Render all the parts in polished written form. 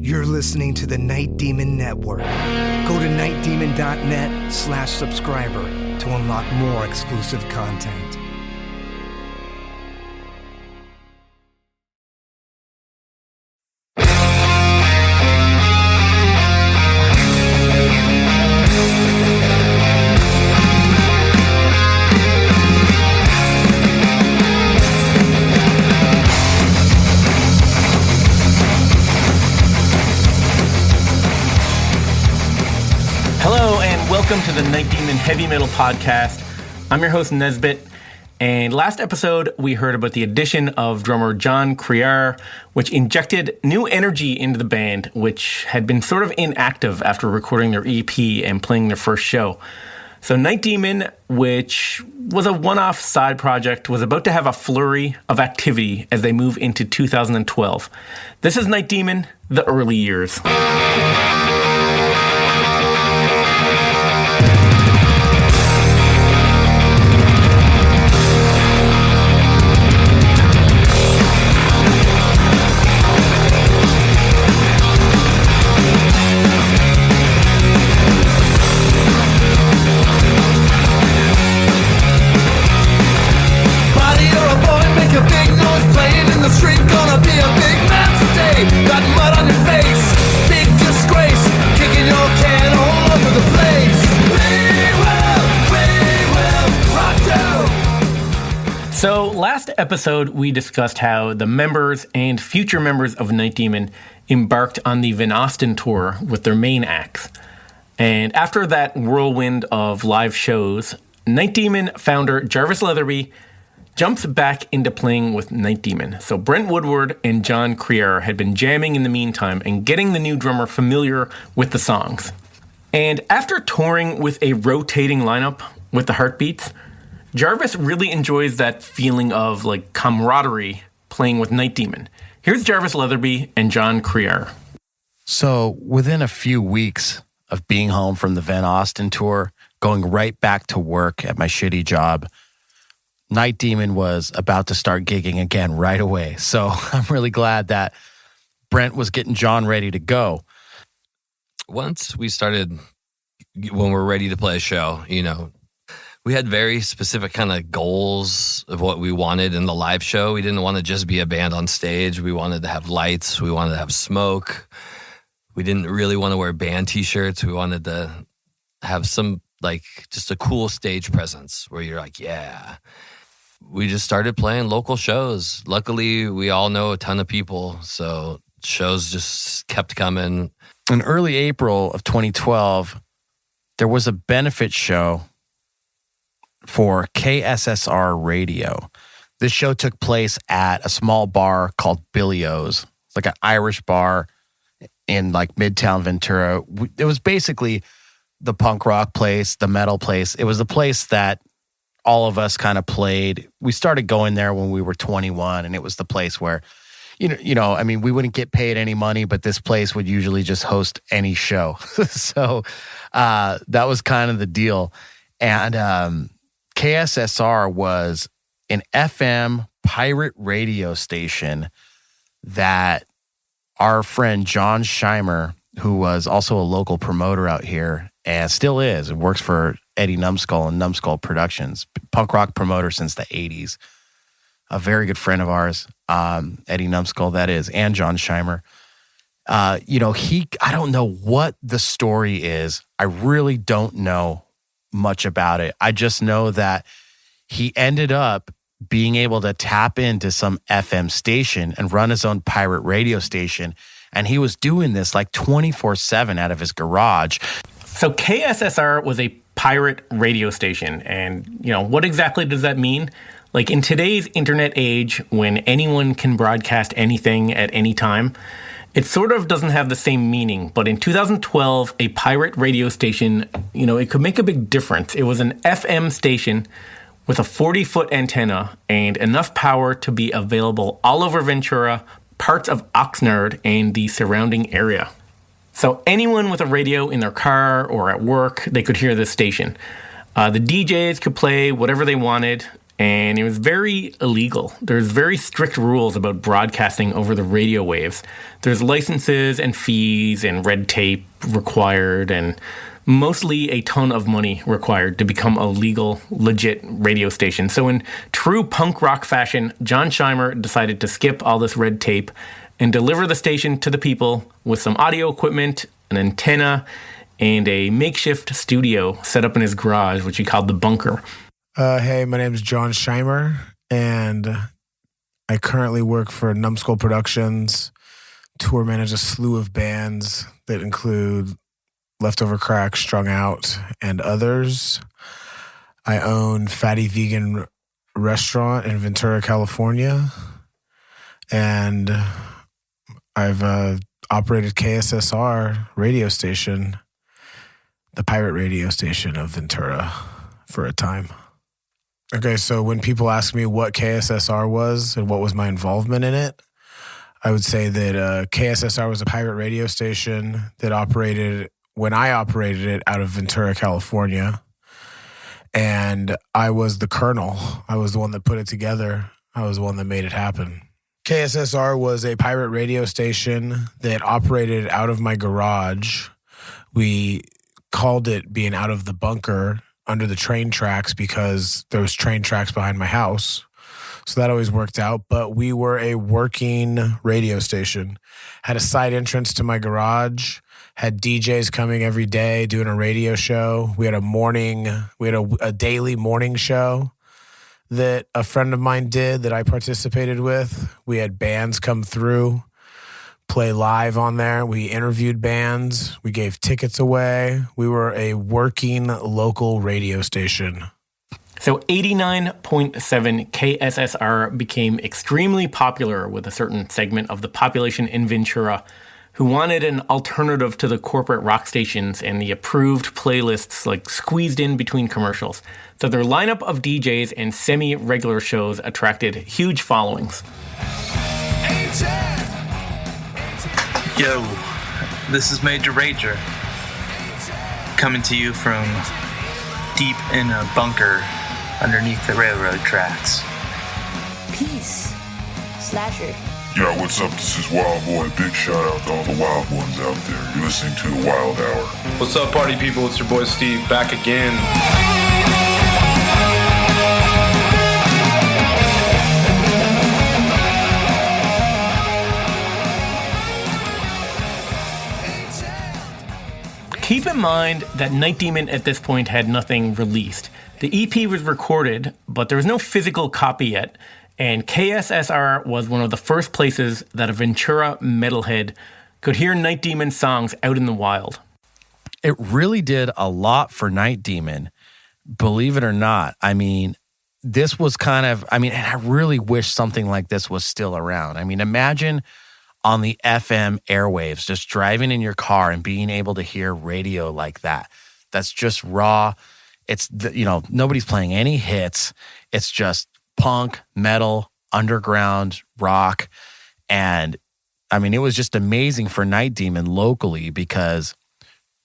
You're listening to the Night Demon Network. Go to nightdemon.net/subscriber to unlock more exclusive content. Welcome to the Night Demon Heavy Metal Podcast. I'm your host, Nesbit, and last episode we heard about the addition of drummer John Criar, which injected new energy into the band, which had been sort of inactive after recording their EP and playing their first show. So Night Demon, which was a one-off side project, was about to have a flurry of activity as they move into 2012. This is Night Demon, the early years. So last episode, we discussed how the members and future members of Night Demon embarked on the Van Osten tour with their main acts. And after that whirlwind of live shows, Night Demon founder Jarvis Leatherby jumps back into playing with Night Demon. So Brent Woodward and John Criar had been jamming in the meantime and getting the new drummer familiar with the songs. And after touring with a rotating lineup with the Heartbeats, Jarvis really enjoys that feeling of like camaraderie playing with Night Demon. Here's Jarvis Leatherby and John Criar. So within a few weeks of being home from the Van Osten tour, going right back to work at my shitty job, Night Demon was about to start gigging again right away. So I'm really glad that Brent was getting John ready to go. Once we started, when we're ready to play a show, we had very specific kind of goals of what we wanted in the live show. We didn't want to just be a band on stage. We wanted to have lights. We wanted to have smoke. We didn't really want to wear band t-shirts. We wanted to have some, just a cool stage presence where you're like, yeah. We just started playing local shows. Luckily, we all know a ton of people, so shows just kept coming. In early April of 2012, there was a benefit show for KSSR Radio. This show took place at a small bar called Billy O's. It's like an Irish bar in Midtown Ventura. It was basically the punk rock place, the metal place. It was the place that all of us kind of played. We started going there when we were 21, and it was the place where, we wouldn't get paid any money, but this place would usually just host any show. So that was kind of the deal. And KSSR was an FM pirate radio station that our friend John Scheimer, who was also a local promoter out here and still is, and works for Eddie Numskull and Numskull Productions, punk rock promoter since the 80s. A very good friend of ours, Eddie Numskull, that is, and John Scheimer. I don't know what the story is. I really don't know much about it. I just know that he ended up being able to tap into some FM station and run his own pirate radio station. And he was doing this 24/7 out of his garage. So KSSR was a pirate radio station. And, what exactly does that mean? In today's internet age, when anyone can broadcast anything at any time, it sort of doesn't have the same meaning, but in 2012, a pirate radio station, it could make a big difference. It was an FM station with a 40-foot antenna and enough power to be available all over Ventura, parts of Oxnard, and the surrounding area. So anyone with a radio in their car or at work, they could hear this station. The DJs could play whatever they wanted, and it was very illegal. There's very strict rules about broadcasting over the radio waves. There's licenses and fees and red tape required, and mostly a ton of money required to become a legal, legit radio station. So in true punk rock fashion, John Scheimer decided to skip all this red tape and deliver the station to the people with some audio equipment, an antenna, and a makeshift studio set up in his garage, which he called the bunker. Hey, my name is John Scheimer, and I currently work for Numbskull Productions, tour manage a slew of bands that include Leftover Crack, Strung Out, and others. I own Fatty Vegan Restaurant in Ventura, California, and I've operated KSSR radio station, the pirate radio station of Ventura, for a time. Okay, so when people ask me what KSSR was and what was my involvement in it, I would say that KSSR was a pirate radio station that operated, when I operated it, out of Ventura, California. And I was the colonel. I was the one that put it together. I was the one that made it happen. KSSR was a pirate radio station that operated out of my garage. We called it being out of the bunker under the train tracks because there was train tracks behind my house. So that always worked out. But we were a working radio station. Had a side entrance to my garage. Had DJs coming every day doing a radio show. We had a daily morning show that a friend of mine did that I participated with. We had bands come through, play live on there. We interviewed bands. We gave tickets away. We were a working local radio station. So 89.7 KSSR became extremely popular with a certain segment of the population in Ventura who wanted an alternative to the corporate rock stations and the approved playlists like squeezed in between commercials. So their lineup of DJs and semi-regular shows attracted huge followings. Yo, this is Major Rager, coming to you from deep in a bunker underneath the railroad tracks. Peace, Slasher. Yo, what's up? This is Wild Boy. Big shout out to all the wild ones out there. You're listening to The Wild Hour. What's up, party people? It's your boy Steve, back again. Keep in mind that Night Demon at this point had nothing released. The EP was recorded, but there was no physical copy yet, and KSSR was one of the first places that a Ventura metalhead could hear Night Demon songs out in the wild. It really did a lot for Night Demon, believe it or not. I mean, this was and I really wish something like this was still around. I mean, imagine on the FM airwaves, just driving in your car and being able to hear radio like that. That's just raw. It's, nobody's playing any hits. It's just punk, metal, underground, rock. And I mean, it was just amazing for Night Demon locally because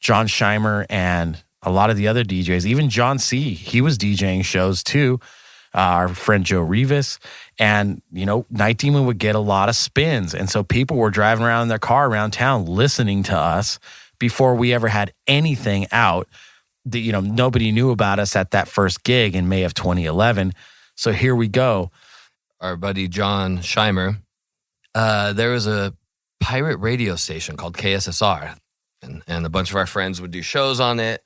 John Scheimer and a lot of the other DJs, even John C., he was DJing shows too. Our friend Joe Rivas, and Night Demon would get a lot of spins, and so people were driving around in their car around town listening to us before we ever had anything out. Nobody knew about us at that first gig in May of 2011. So here we go. Our buddy John Scheimer, there was a pirate radio station called KSSR, and a bunch of our friends would do shows on it,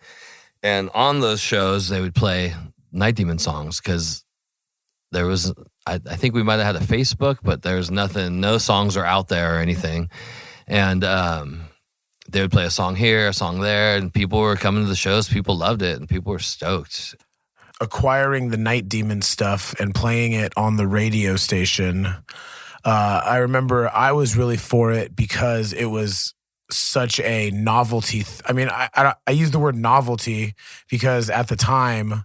and on those shows they would play Night Demon songs because there was, I think we might have had a Facebook, but there's nothing, no songs are out there or anything. And they would play a song here, a song there, and people were coming to the shows. People loved it, and people were stoked. Acquiring the Night Demon stuff and playing it on the radio station, I remember I was really for it because it was such a novelty. I use the word novelty because at the time,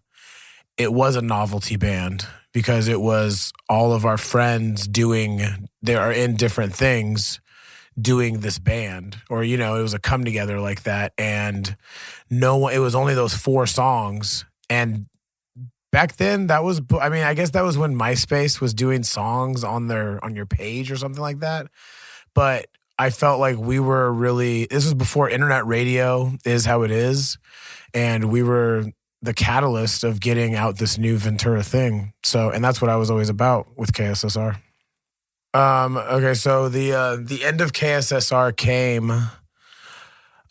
it was a novelty band because it was all of our friends they are in different things doing this band, or, it was a come together like that. And it was only those 4 songs, and Back then, that was, I mean, I guess that was when MySpace was doing songs on your page or something like that. But I felt like we were really, this was before internet radio is how it is. And we were the catalyst of getting out this new Ventura thing. So, and that's what I was always about with KSSR. Okay, so the end of KSSR came.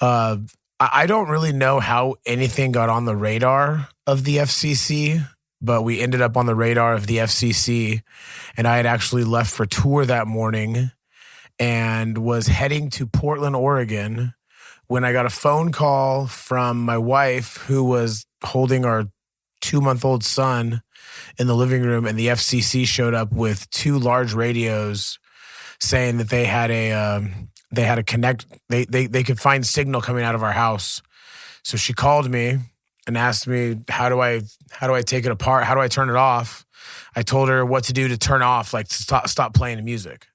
I don't really know how anything got on the radar of the FCC, but we ended up on the radar of the FCC, and I had actually left for tour that morning and was heading to Portland, Oregon, when I got a phone call from my wife, who was holding our 2-month-old son in the living room, and the FCC showed up with 2 large radios saying that they had a connect. They could find signal coming out of our house. So she called me and asked me, how do I take it apart? How do I turn it off? I told her what to do to turn off, like to stop playing the music.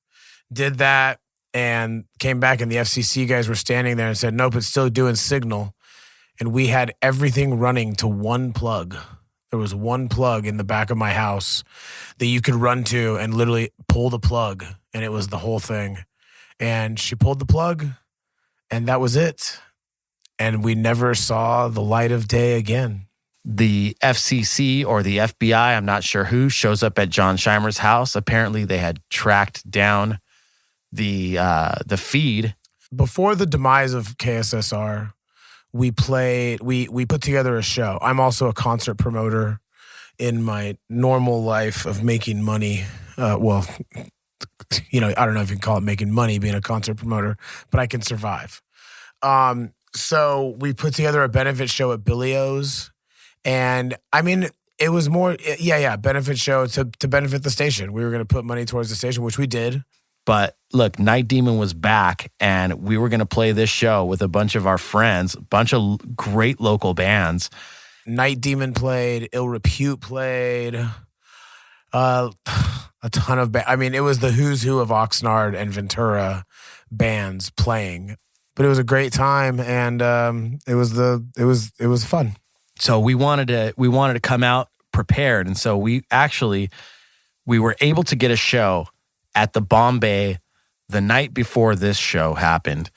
Did that and came back, and the FCC guys were standing there and said, nope, it's still doing signal. And we had everything running to one plug. There was one plug in the back of my house that you could run to and literally pull the plug, and it was the whole thing. And she pulled the plug, and that was it. And we never saw the light of day again. The FCC or the FBI, I'm not sure who, shows up at John Scheimer's house. Apparently, they had tracked down the feed. Before the demise of KSSR, we put together a show. I'm also a concert promoter in my normal life of making money. Well, you know, I don't know if you can call it making money being a concert promoter, but I can survive. So we put together a benefit show at Billy O's, and I mean, it was more, benefit show to benefit the station. We were going to put money towards the station, which we did. But look, Night Demon was back, and we were going to play this show with a bunch of our friends, a bunch of great local bands. Night Demon played, Ill Repute played, a ton of I mean, it was the who's who of Oxnard and Ventura bands playing. But it was a great time, and it was fun. So we wanted to come out prepared, and so we were able to get a show at the Bombay the night before this show happened.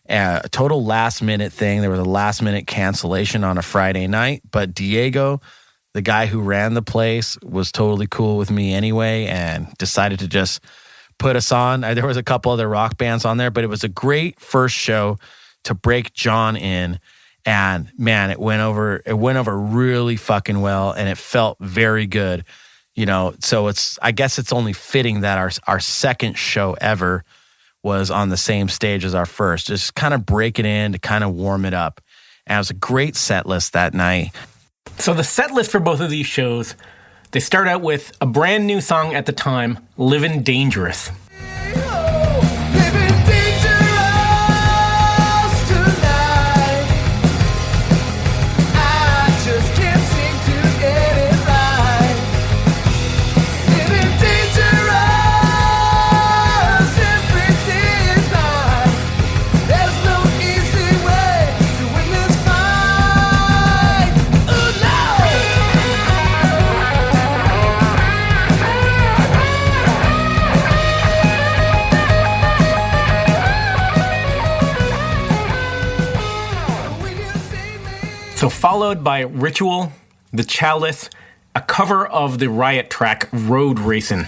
A total last minute thing. There was a last minute cancellation on a Friday night, but Diego, the guy who ran the place, was totally cool with me anyway and decided to just put us on. There was a couple other rock bands on there, but it was a great first show to break John in. And man, it went over really fucking well, and it felt very good. You know, so I guess it's only fitting that our second show ever was on the same stage as our first. Just kind of break it in to kind of warm it up. And it was a great set list that night. So the set list for both of these shows, they start out with a brand new song at the time, Livin' Dangerous. So followed by Ritual, The Chalice, a cover of the Riot track Road Racin'.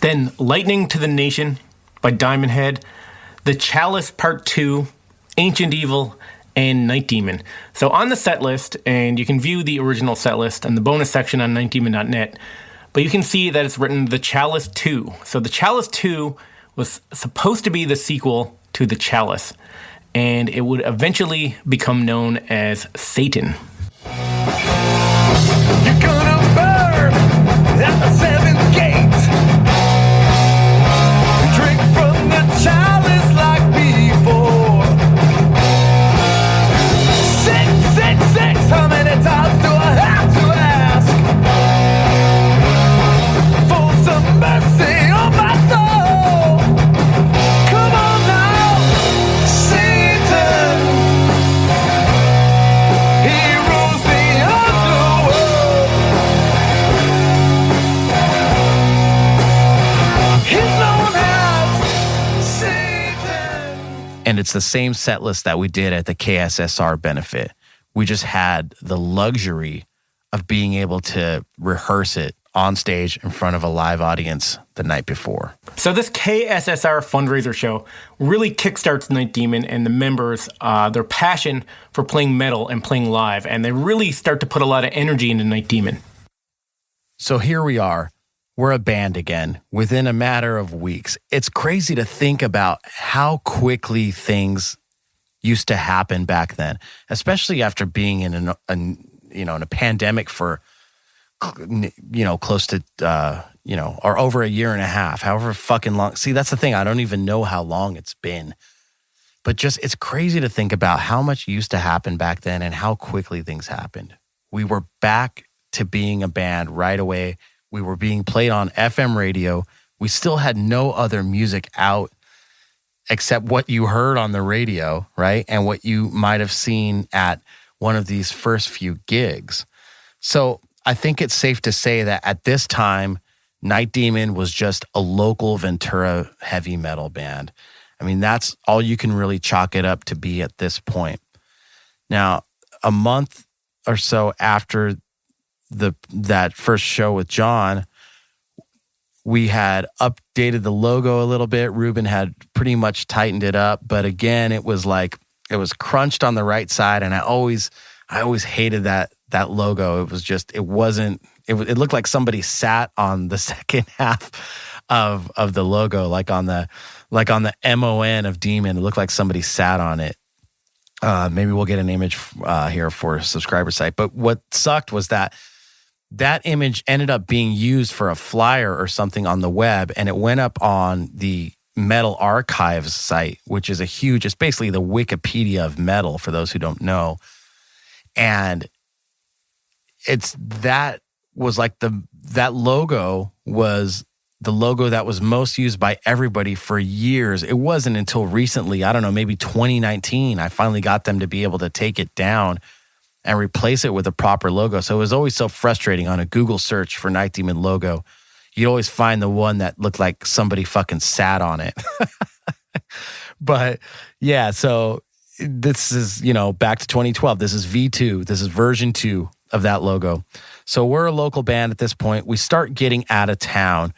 Then Lightning to the Nation by Diamond Head, The Chalice Part 2, Ancient Evil, and Night Demon. So on the set list, and you can view the original set list and the bonus section on nightdemon.net, but you can see that it's written The Chalice 2. So The Chalice 2 was supposed to be the sequel to The Chalice. and it would eventually become known as Satan. You're gonna burn at the seventh gate. Drink from the chalice like before. 666, how many times do I have to ask for some mercy on my soul? Come on now, Satan. He rules the underworld. He's known as Satan. And it's the same set list that we did at the KSSR benefit. We just had the luxury of being able to rehearse it on stage in front of a live audience the night before. So this KSSR fundraiser show really kickstarts Night Demon and the members, their passion for playing metal and playing live, and they really start to put a lot of energy into Night Demon. So here we are. We're a band again within a matter of weeks. It's crazy to think about how quickly things used to happen back then, especially after being in a pandemic for close to or over a year and a half, however fucking long. See, that's the thing. I don't even know how long it's been. But just it's crazy to think about how much used to happen back then and how quickly things happened. We were back to being a band right away. We were being played on FM radio. We still had no other music out except what you heard on the radio, right? And what you might have seen at one of these first few gigs. So I think it's safe to say that at this time, Night Demon was just a local Ventura heavy metal band. I mean, that's all you can really chalk it up to be at this point. Now, a month or so after that first show with John, we had updated the logo a little bit. Ruben had pretty much tightened it up, but again, it was crunched on the right side, and I always hated that logo. It was just it looked like somebody sat on the second half of the logo, like on the MON of Demon. It looked like somebody sat on it. Maybe we'll get an image here for a subscriber site. But what sucked was that image ended up being used for a flyer or something on the web, and it went up on the Metal Archives site, which is it's basically the Wikipedia of metal for those who don't know. And that logo was the logo that was most used by everybody for years. It wasn't until recently, I don't know, maybe 2019, I finally got them to be able to take it down and replace it with a proper logo. So it was always so frustrating on a Google search for Night Demon logo. You'd always find the one that looked like somebody fucking sat on it. But yeah, so this is, back to 2012. This is V2. This is version 2 of that logo. So we're a local band at this point. We start getting out of town.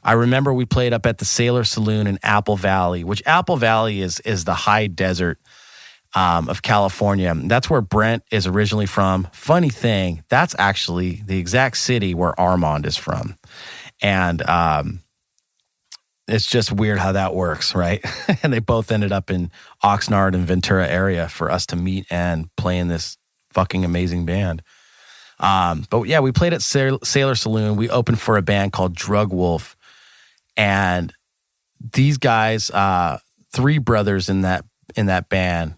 I remember we played up at the Sailor Saloon in Apple Valley, which Apple Valley is the high desert of California. That's where Brent is originally from. Funny thing, that's actually the exact city where Armand is from. And it's just weird how that works, right? And they both ended up in Oxnard and Ventura area for us to meet and play in this fucking amazing band. But yeah, we played at Sailor Saloon. We opened for a band called Drug Wolf. And these guys, 3 brothers in that band,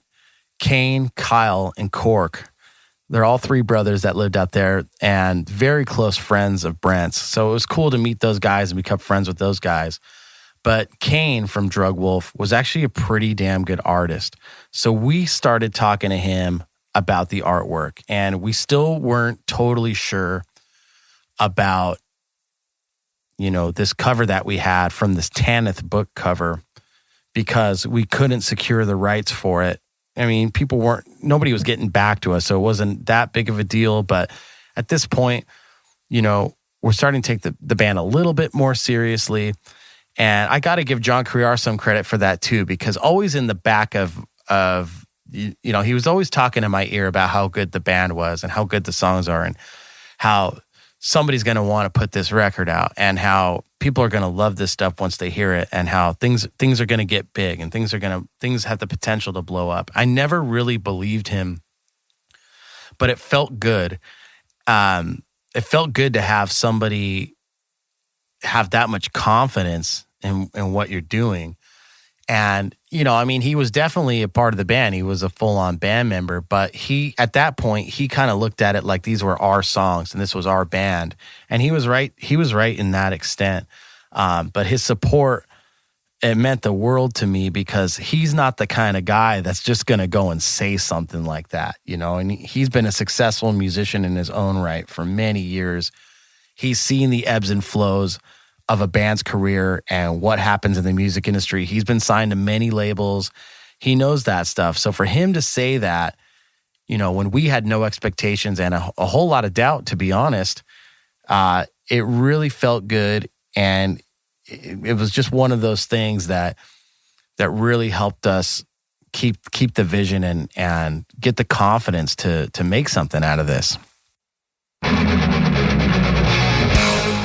Kane, Kyle, and Cork. They're all 3 brothers that lived out there and very close friends of Brent's. So it was cool to meet those guys and become friends with those guys. But Kane from Drug Wolf was actually a pretty damn good artist. So we started talking to him about the artwork, and we still weren't totally sure about, this cover that we had from this Tanith book cover because we couldn't secure the rights for it. I mean, nobody was getting back to us, so it wasn't that big of a deal. But at this point, we're starting to take the band a little bit more seriously. And I got to give John Criar some credit for that too, because always in the back of he was always talking in my ear about how good the band was and how good the songs are and how somebody's going to want to put this record out, and how people are going to love this stuff once they hear it, and how things are going to get big, and things have the potential to blow up. I never really believed him, but it felt good. It felt good to have somebody have that much confidence in what you're doing. And, he was definitely a part of the band. He was a full-on band member, but at that point, he kind of looked at it like these were our songs and this was our band. And he was right. He was right in that extent. But his support, it meant the world to me, because he's not the kind of guy that's just going to go and say something like that, and he's been a successful musician in his own right for many years. He's seen the ebbs and flows of a band's career and what happens in the music industry. He's been signed to many labels. He knows that stuff. So for him to say that, when we had no expectations and a whole lot of doubt, to be honest, it really felt good. And it was just one of those things that really helped us keep the vision and get the confidence to make something out of this.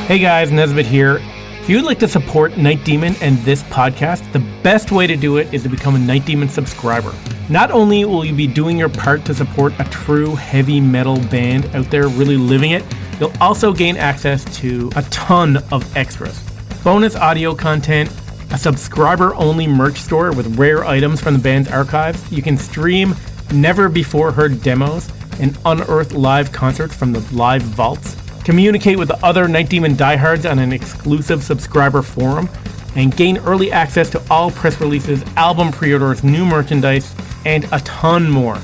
Hey guys, Nesbitt here. If you would like to support Night Demon and this podcast, the best way to do it is to become a Night Demon subscriber. Not only will you be doing your part to support a true heavy metal band out there really living it, you'll also gain access to a ton of extras. Bonus audio content, a subscriber-only merch store with rare items from the band's archives. You can stream never-before-heard demos and unearthed live concerts from the live vaults. Communicate with the other Night Demon diehards on an exclusive subscriber forum, and gain early access to all press releases, album pre-orders, new merchandise, and a ton more.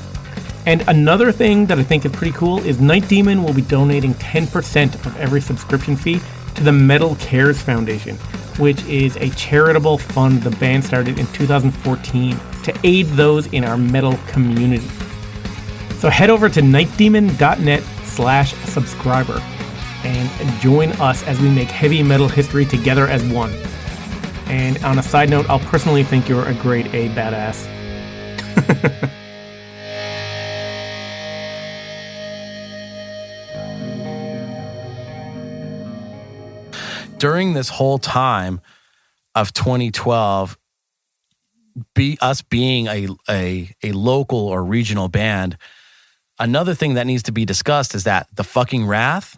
And another thing that I think is pretty cool is Night Demon will be donating 10% of every subscription fee to the Metal Cares Foundation, which is a charitable fund the band started in 2014 to aid those in our metal community. So head over to nightdemon.net/subscriber and join us as we make heavy metal history together as one. And on a side note, I'll personally think you're a grade A badass. During this whole time of 2012, us being a local or regional band, another thing that needs to be discussed is that the fucking Wrath,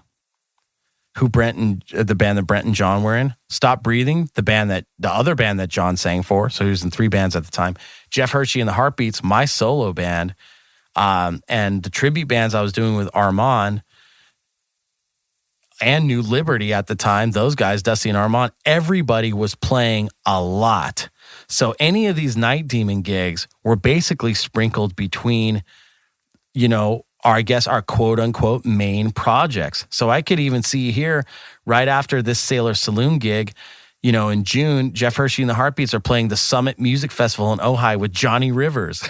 the band that Brent and John were in, Stop Breathing, the other band that John sang for, so he was in 3 bands at the time, Jeff Hershey and the Heartbeats, my solo band, and the tribute bands I was doing with Armand and New Liberty at the time, those guys, Dusty and Armand, everybody was playing a lot. So any of these Night Demon gigs were basically sprinkled between, our quote unquote main projects. So I could even see here right after this Sailor Saloon gig, in June, Jeff Hershey and the Heartbeats are playing the Summit Music Festival in Ojai with Johnny Rivers.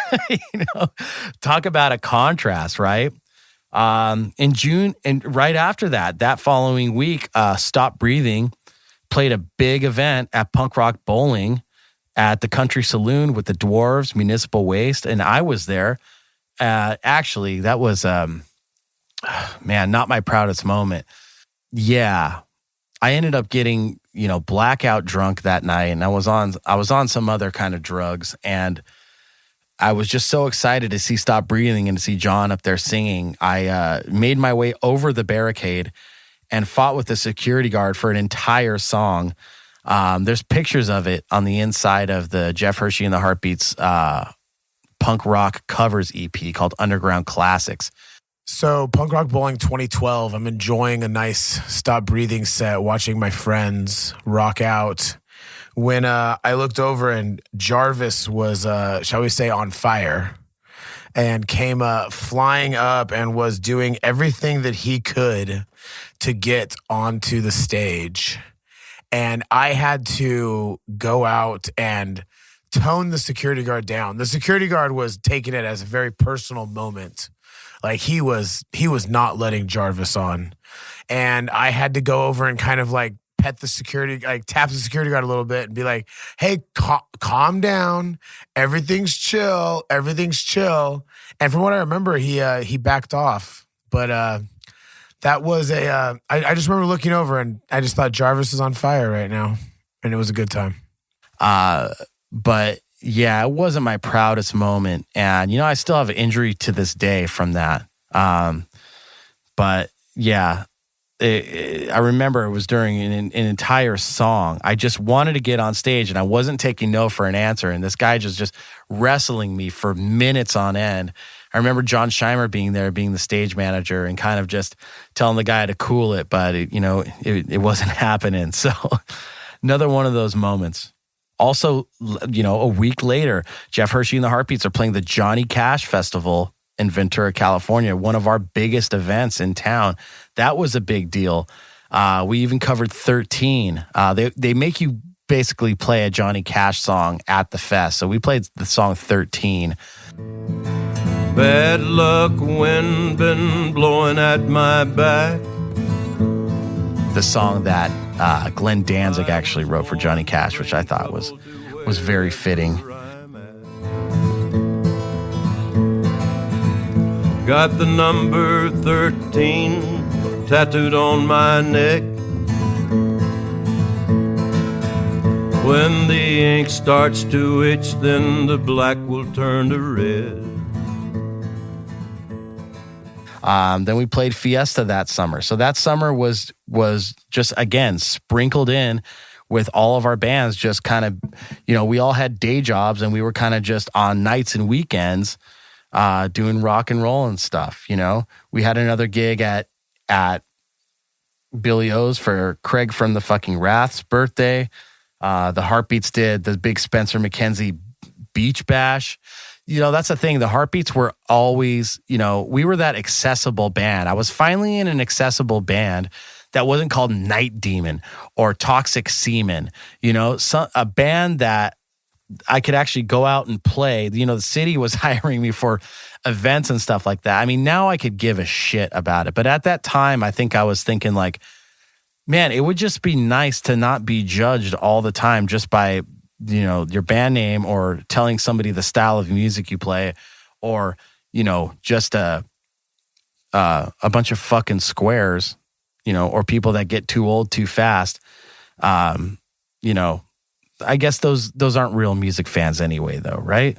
Talk about a contrast, right? In June, and right after that following week, Stop Breathing played a big event at Punk Rock Bowling at the Country Saloon with the Dwarves, Municipal Waste, and I was there. Actually, that was, not my proudest moment. Yeah, I ended up getting, blackout drunk that night, and I was on some other kind of drugs, and I was just so excited to see Stop Breathing and to see John up there singing. I made my way over the barricade and fought with the security guard for an entire song. There's pictures of it on the inside of the Jeff Hershey and the Heartbeats punk rock covers EP called Underground Classics. So Punk Rock Bowling 2012, I'm enjoying a nice Stop Breathing set, watching my friends rock out, when I looked over and Jarvis was, shall we say, on fire, and came flying up and was doing everything that he could to get onto the stage. And I had to go out and tone the security guard down. The security guard was taking it as a very personal moment. Like he was not letting Jarvis on. And I had to go over and kind of like pet the security, like tap the security guard a little bit and be like, hey, calm down. Everything's chill. Everything's chill. And from what I remember, he backed off. But That was I just remember looking over and I just thought Jarvis is on fire right now. And it was a good time. But yeah, it wasn't my proudest moment. And, I still have an injury to this day from that. But yeah, I remember it was during an entire song. I just wanted to get on stage and I wasn't taking no for an answer. And this guy just wrestling me for minutes on end. I remember John Scheimer being there, being the stage manager and kind of just telling the guy to cool it. But, it wasn't happening. So another one of those moments. Also, a week later, Jeff Hershey and the Heartbeats are playing the Johnny Cash Festival in Ventura, California, one of our biggest events in town. That was a big deal. We even covered 13. They make you basically play a Johnny Cash song at the fest. So we played the song 13. Bad luck, wind been blowing at my back. The song that Glenn Danzig actually wrote for Johnny Cash, which I thought was very fitting. Got the number 13 tattooed on my neck. When the ink starts to itch, then the black will turn to red. Then we played Fiesta that summer. So that summer was just, again, sprinkled in with all of our bands, just kind of, we all had day jobs and we were kind of just on nights and weekends doing rock and roll and stuff. We had another gig at Billy O's for Craig from the fucking Wrath's birthday. The Heartbeats did the big Spencer McKenzie Beach Bash. That's the thing. The Heartbeats were always, we were that accessible band. I was finally in an accessible band that wasn't called Night Demon or Toxic Semen. A band that I could actually go out and play. The city was hiring me for events and stuff like that. I mean, now I could give a shit about it. But at that time, I think I was thinking like, man, it would just be nice to not be judged all the time just by your band name or telling somebody the style of music you play or, just a bunch of fucking squares, or people that get too old too fast. I guess those aren't real music fans anyway, though, right?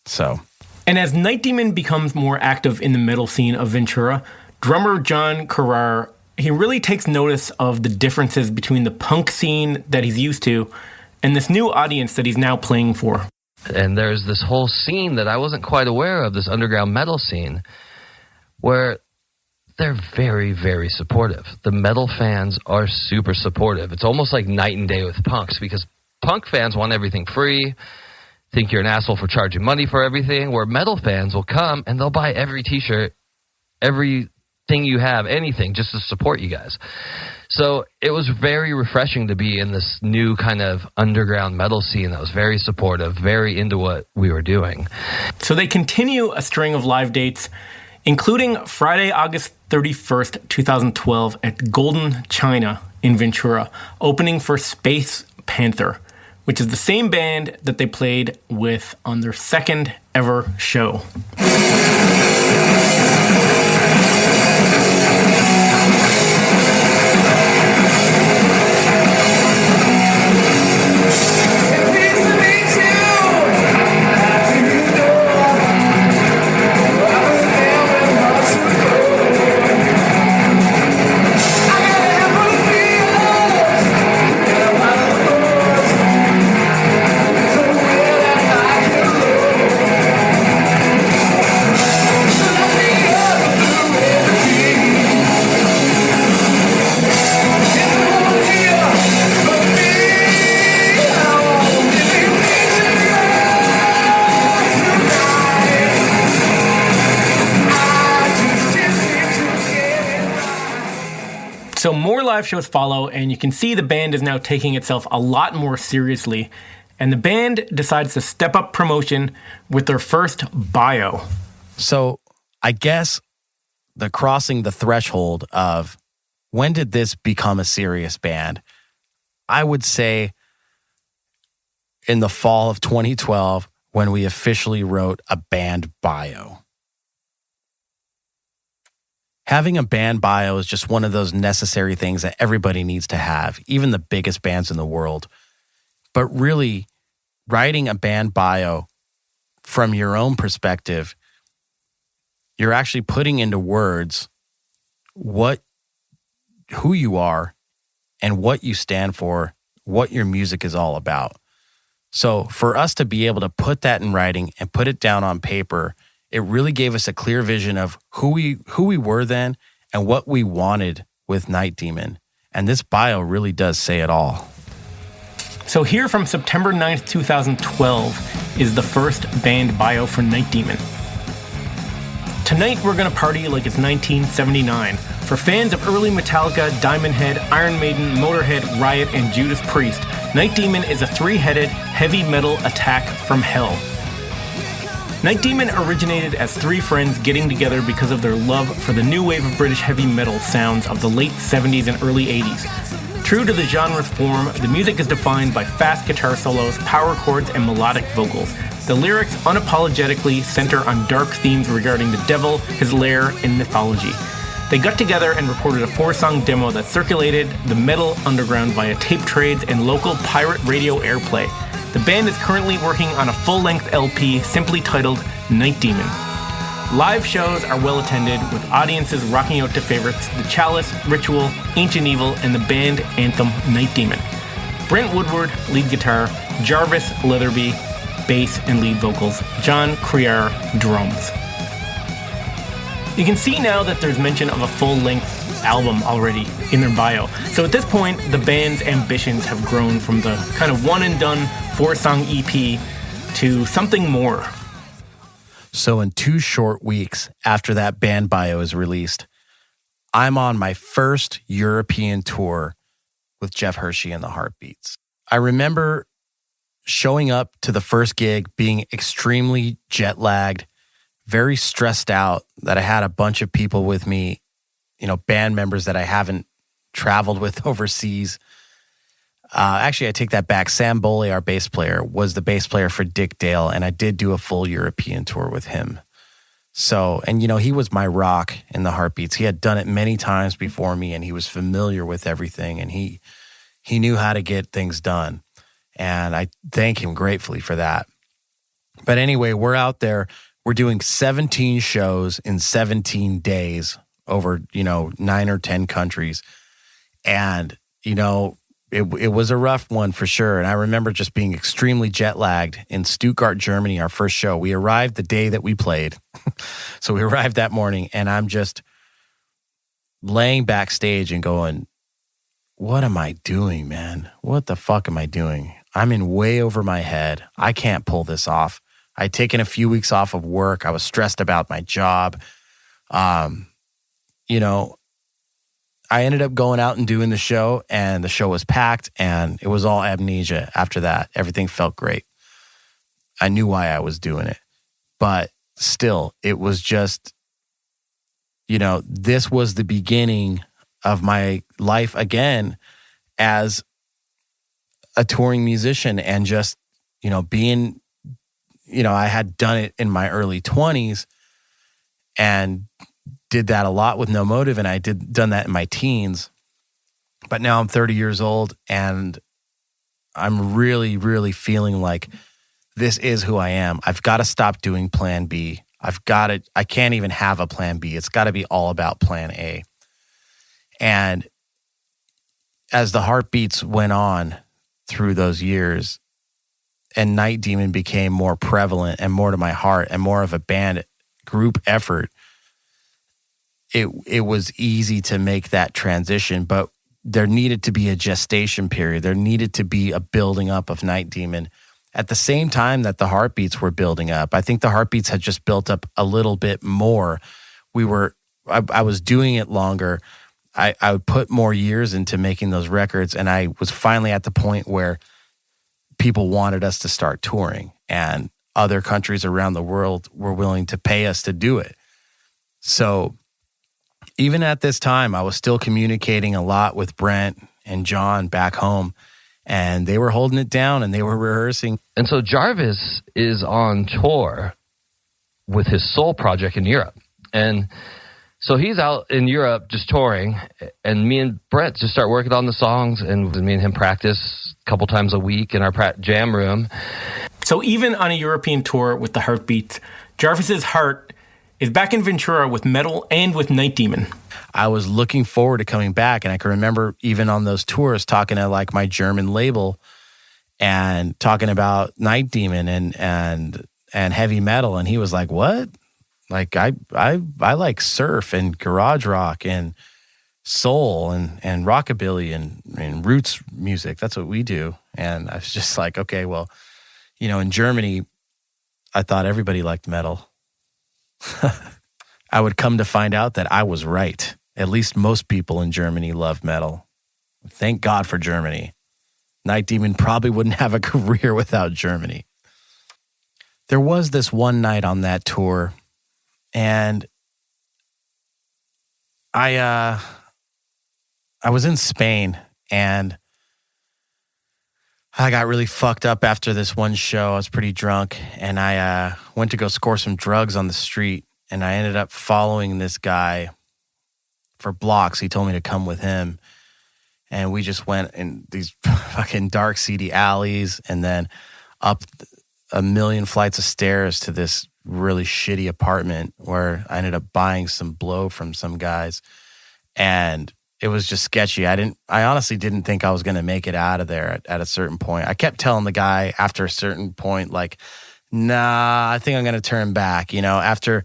So. And as Night Demon becomes more active in the metal scene of Ventura, drummer John Carrar, he really takes notice of the differences between the punk scene that he's used to and this new audience that he's now playing for. And there's this whole scene that I wasn't quite aware of, this underground metal scene, where they're very, very supportive. The metal fans are super supportive. It's almost like night and day with punks, because punk fans want everything free, think you're an asshole for charging money for everything, where metal fans will come and they'll buy every t-shirt, everything you have, anything, just to support you guys. So it was very refreshing to be in this new kind of underground metal scene that was very supportive, very into what we were doing. So they continue a string of live dates, including Friday, August 31st, 2012 at Golden China in Ventura, opening for Space Panther, which is the same band that they played with on their second ever show. So more live shows follow, and you can see the band is now taking itself a lot more seriously. And the band decides to step up promotion with their first bio. So I guess the crossing the threshold of when did this become a serious band? I would say in the fall of 2012 when we officially wrote a band bio. having a band bio is just one of those necessary things that everybody needs to have, even the biggest bands in the world. But really, writing a band bio from your own perspective, you're actually putting into words who you are and what you stand for, what your music is all about. So for us to be able to put that in writing and put it down on paper, it really gave us a clear vision of who we were then and what we wanted with Night Demon. And this bio really does say it all. So here from September 9th, 2012 is the first band bio for Night Demon. Tonight we're going to party like it's 1979. For fans of early Metallica, Diamond Head, Iron Maiden, Motorhead, Riot, and Judas Priest, Night Demon is a three-headed, heavy metal attack from hell. Night Demon originated as three friends getting together because of their love for the new wave of British heavy metal sounds of the late 70s and early 80s. True to the genre's form, the music is defined by fast guitar solos, power chords, and melodic vocals. The lyrics unapologetically center on dark themes regarding the devil, his lair, and mythology. They got together and recorded a 4-song demo that circulated the metal underground via tape trades and local pirate radio airplay. The band is currently working on a full-length LP simply titled Night Demon. Live shows are well attended, with audiences rocking out to favorites The Chalice, Ritual, Ancient Evil, and the band anthem Night Demon. Brent Woodward, lead guitar, Jarvis Leatherby, bass and lead vocals, John Criar, drums. You can see now that there's mention of a full-length album already in their bio. So at this point, the band's ambitions have grown from the kind of one-and-done 4-song EP to something more. So in 2 short weeks after that band bio is released, I'm on my first European tour with Jeff Hershey and the Heartbeats. I remember showing up to the first gig being extremely jet-lagged, very stressed out that I had a bunch of people with me, band members that I haven't traveled with overseas. Actually, I take that back. Sam Boley, our bass player, was the bass player for Dick Dale, and I did do a full European tour with him. So, and he was my rock in the Heartbeats. He had done it many times before me, and he was familiar with everything, and he knew how to get things done. And I thank him gratefully for that. But anyway, we're out there. We're doing 17 shows in 17 days over, 9 or 10 countries. And, it was a rough one for sure. And I remember just being extremely jet lagged in Stuttgart, Germany, our first show. We arrived the day that we played. So we arrived that morning, and I'm just laying backstage and going, what am I doing, man? What the fuck am I doing? I'm in way over my head. I can't pull this off. I'd taken a few weeks off of work. I was stressed about my job. I ended up going out and doing the show, and the show was packed, and it was all amnesia after that. Everything felt great. I knew why I was doing it. But still, it was just, this was the beginning of my life again as a touring musician, and just, being, I had done it in my early 20s and did that a lot with No Motive, and I done that in my teens. But now I'm 30 years old, and I'm really, really feeling like this is who I am. I've got to stop doing plan B. I can't even have a plan B. It's got to be all about plan A. And as the Heartbeats went on through those years, and Night Demon became more prevalent and more to my heart and more of a band group effort, it was easy to make that transition. But there needed to be a gestation period. There needed to be a building up of Night Demon at the same time that the Heartbeats were building up. I think the Heartbeats had just built up a little bit more. I was doing it longer. I would put more years into making those records, and I was finally at the point where people wanted us to start touring, and other countries around the world were willing to pay us to do it. So even at this time, I was still communicating a lot with Brent and John back home, and they were holding it down, and they were rehearsing. And so Jarvis is on tour with his soul project in Europe. And So he's out in Europe just touring, and me and Brent just start working on the songs, and me and him practice a couple times a week in our jam room. So even on a European tour with the Heartbeats, Jarvis's heart is back in Ventura with metal and with Night Demon. I was looking forward to coming back, and I can remember even on those tours talking to like my German label and talking about Night Demon and heavy metal, and he was like, "What? Like I like surf and garage rock and soul and rockabilly and roots music. That's what we do." And I was just like, okay, well, in Germany, I thought everybody liked metal. I would come to find out that I was right. At least most people in Germany love metal. Thank God for Germany. Night Demon probably wouldn't have a career without Germany. There was this one night on that tour, and I was in Spain, and I got really fucked up after this one show. I was pretty drunk, and I went to go score some drugs on the street, and I ended up following this guy for blocks. He told me to come with him, and we just went in these fucking dark, seedy alleys, and then up a million flights of stairs to this really shitty apartment where I ended up buying some blow from some guys, and it was just sketchy. I honestly didn't think I was going to make it out of there at a certain point. I kept telling the guy after a certain point, like, nah, I think I'm going to turn back. After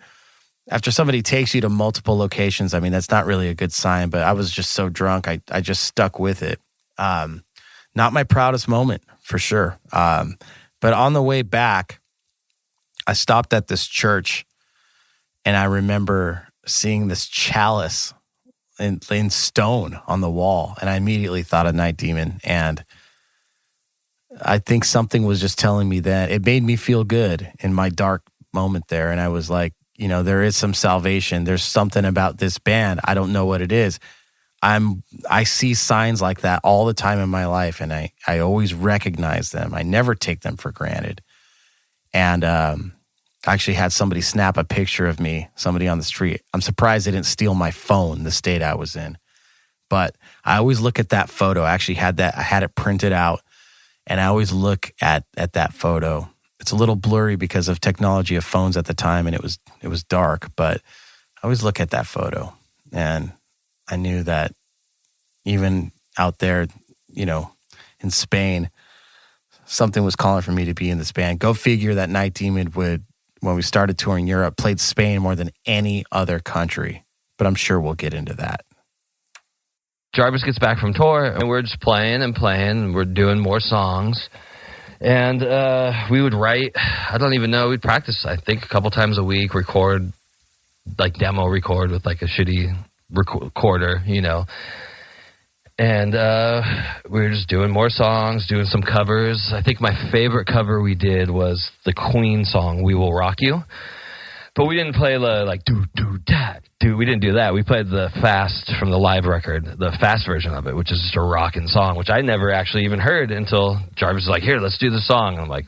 somebody takes you to multiple locations, I mean, that's not really a good sign, but I was just so drunk. I just stuck with it. Not my proudest moment for sure. But on the way back, I stopped at this church, and I remember seeing this chalice in stone on the wall, and I immediately thought of Night Demon, and I think something was just telling me that it made me feel good in my dark moment there, and I was like, there is some salvation. There's something about this band. I don't know what it is. I see signs like that all the time in my life, and I always recognize them. I never take them for granted. And I actually had somebody snap a picture of me, somebody on the street. I'm surprised they didn't steal my phone, the state I was in. But I always look at that photo. I actually had it printed out, and I always look at that photo. It's a little blurry because of technology of phones at the time, and it was dark, but I always look at that photo, and I knew that even out there, in Spain, something was calling for me to be in this band. Go figure that Night Demon would, when we started touring Europe, played Spain more than any other country. But I'm sure we'll get into that. Jarvis gets back from tour, and we're just playing. We're doing more songs. And we would write, I don't even know, we'd practice, I think, a couple times a week, demo record with like a shitty recorder, And we were just doing more songs, doing some covers. I think my favorite cover we did was the Queen song, We Will Rock You. But we didn't play we didn't do that. We played the fast from the live record, the fast version of it, which is just a rockin' song, which I never actually even heard until Jarvis was like, here, let's do the song. And I'm like,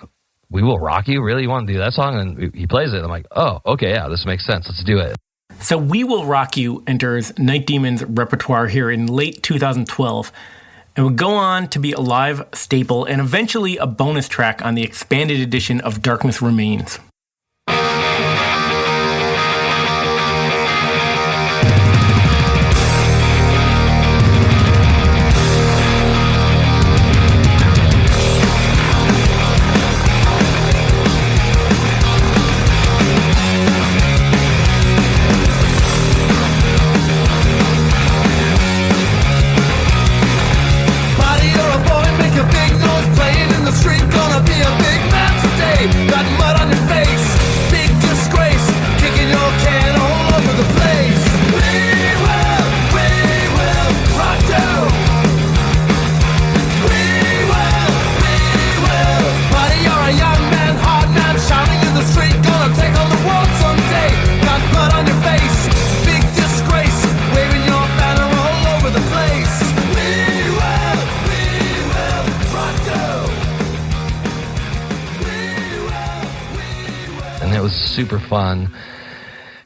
We Will Rock You? Really? You want to do that song? And he plays it. I'm like, oh, okay, yeah, this makes sense. Let's do it. So We Will Rock You enters Night Demon's repertoire here in late 2012 and would go on to be a live staple and eventually a bonus track on the expanded edition of Darkness Remains. Super fun.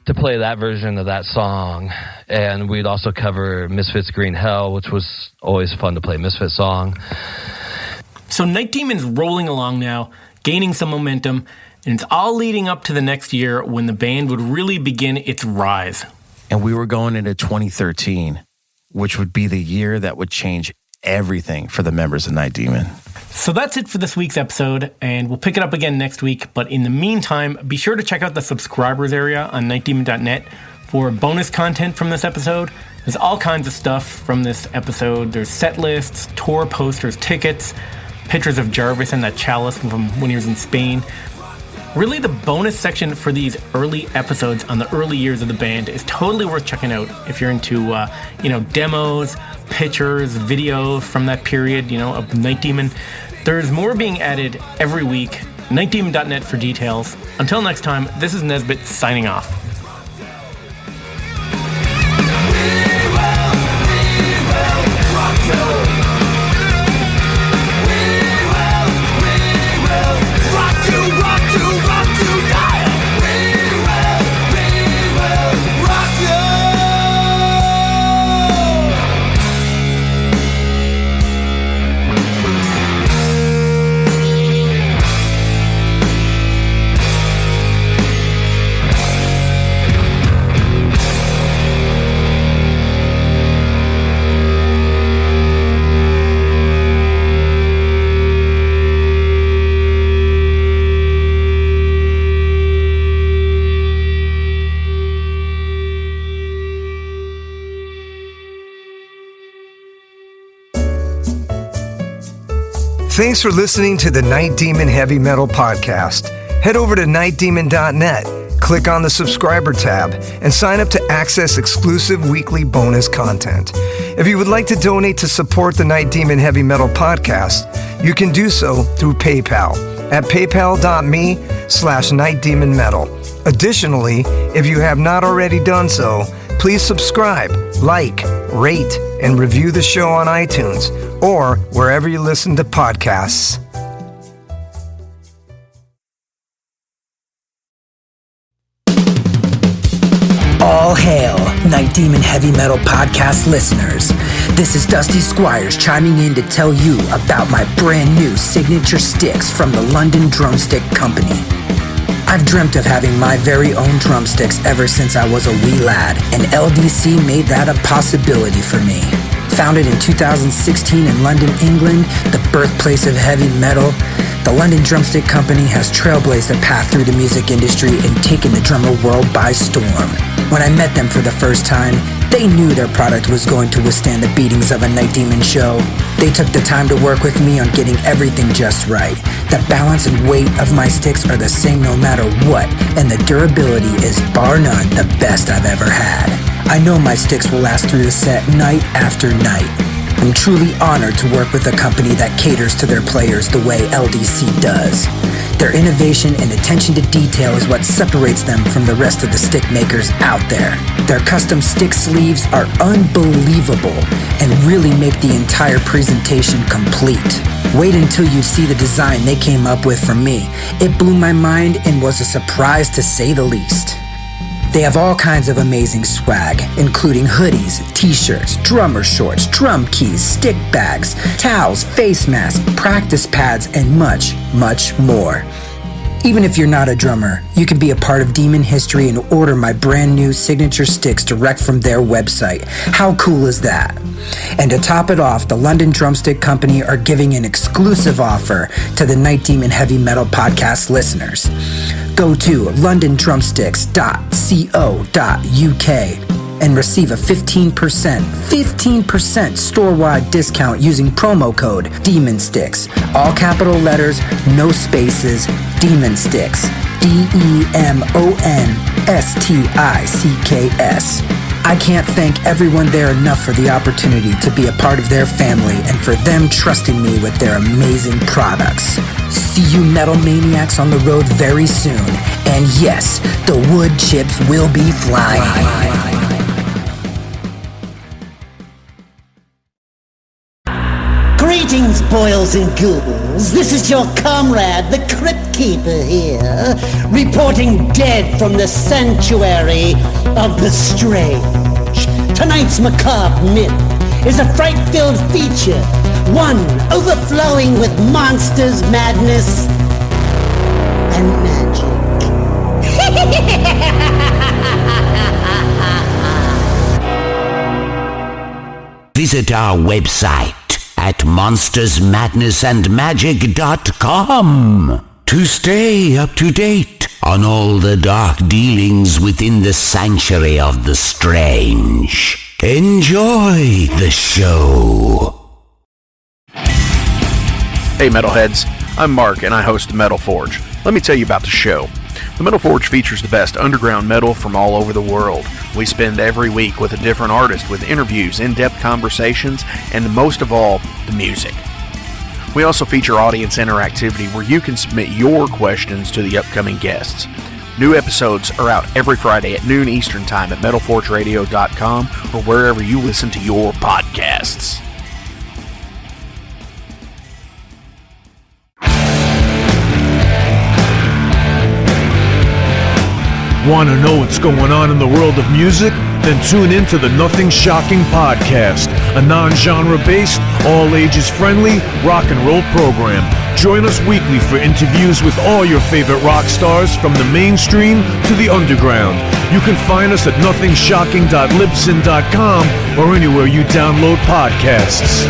to play that version of that song. And we'd also cover Misfits' Green Hell, which was always fun to play a Misfits song. So Night Demon's rolling along now, gaining some momentum, and it's all leading up to the next year when the band would really begin its rise. And we were going into 2013, which would be the year that would change everything for the members of Night Demon. So that's it for this week's episode, and we'll pick it up again next week. But in the meantime, be sure to check out the subscribers area on nightdemon.net for bonus content from this episode. There's all kinds of stuff from this episode. There's set lists, tour posters, tickets, pictures of Jarvis and that Chalice from when he was in Spain. Really, the bonus section for these early episodes on the early years of the band is totally worth checking out if you're into, demos, pictures, videos from that period, of Night Demon. There's more being added every week. nightdemon.net for details. Until next time, this is Nesbitt signing off. Thanks for listening to the Night Demon Heavy Metal Podcast. Head over to nightdemon.net, click on the subscriber tab, and sign up to access exclusive weekly bonus content. If you would like to donate to support the Night Demon Heavy Metal Podcast, you can do so through PayPal at paypal.me/nightdemonmetal. Additionally, if you have not already done so, please subscribe, like, rate, and review the show on iTunes or wherever you listen to podcasts. All hail, Night Demon Heavy Metal Podcast listeners. This is Dusty Squires chiming in to tell you about my brand new signature sticks from the London Drumstick Company. I've dreamt of having my very own drumsticks ever since I was a wee lad, and LDC made that a possibility for me. Founded in 2016 in London, England, the birthplace of heavy metal, the London Drumstick Company has trailblazed a path through the music industry and taken the drummer world by storm. When I met them for the first time, they knew their product was going to withstand the beatings of a Night Demon show. They took the time to work with me on getting everything just right. The balance and weight of my sticks are the same no matter what, and the durability is bar none the best I've ever had. I know my sticks will last through the set night after night. I'm truly honored to work with a company that caters to their players the way LDC does. Their innovation and attention to detail is what separates them from the rest of the stick makers out there. Their custom stick sleeves are unbelievable and really make the entire presentation complete. Wait until you see the design they came up with for me. It blew my mind and was a surprise to say the least. They have all kinds of amazing swag, including hoodies, t-shirts, drummer shorts, drum keys, stick bags, towels, face masks, practice pads, and much, much more. Even if you're not a drummer, you can be a part of Demon history and order my brand new signature sticks direct from their website. How cool is that? And to top it off, the London Drumstick Company are giving an exclusive offer to the Night Demon Heavy Metal Podcast listeners. Go to londondrumsticks.co.uk and receive a 15% store-wide discount using promo code DEMONSTICKS. All capital letters, no spaces, Demon Sticks. DEMONSTICKS. I can't thank everyone there enough for the opportunity to be a part of their family and for them trusting me with their amazing products. See you metal maniacs on the road very soon. And yes, the wood chips will be flying. Greetings, boils and ghouls. This is your comrade, the Crypt Keeper here, reporting dead from the sanctuary of the strange. Tonight's macabre myth is a fright-filled feature, one overflowing with monsters, madness, and magic. Visit our website at monstersmadnessandmagic.com to stay up to date on all the dark dealings within the sanctuary of the strange. Enjoy the show. Hey Metalheads, I'm Mark and I host the Metal Forge. Let me tell you about the show. The Metal Forge features the best underground metal from all over the world. We spend every week with a different artist with interviews, in-depth conversations, and most of all, the music. We also feature audience interactivity where you can submit your questions to the upcoming guests. New episodes are out every Friday at noon Eastern Time at metalforgeradio.com or wherever you listen to your podcasts. Want to know what's going on in the world of music? Then tune in to the Nothing Shocking Podcast, a non-genre based, all-ages friendly rock and roll program. Join us weekly for interviews with all your favorite rock stars from the mainstream to the underground. You can find us at nothingshocking.libsyn.com or anywhere you download podcasts.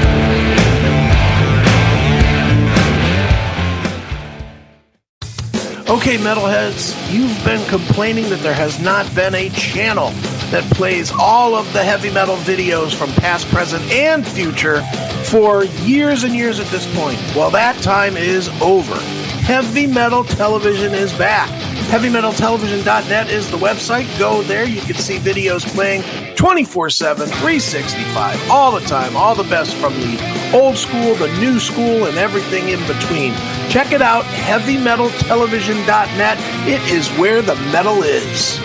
Okay, metalheads, you've been complaining that there has not been a channel that plays all of the heavy metal videos from past, present, and future for years and years at this point. Well, that time is over. Heavy Metal Television is back. HeavyMetalTelevision.net is the website. Go there. You can see videos playing 24/7, 365, all the time, all the best from the old school, the new school, and everything in between. Check it out, HeavyMetalTelevision.net. It is where the metal is.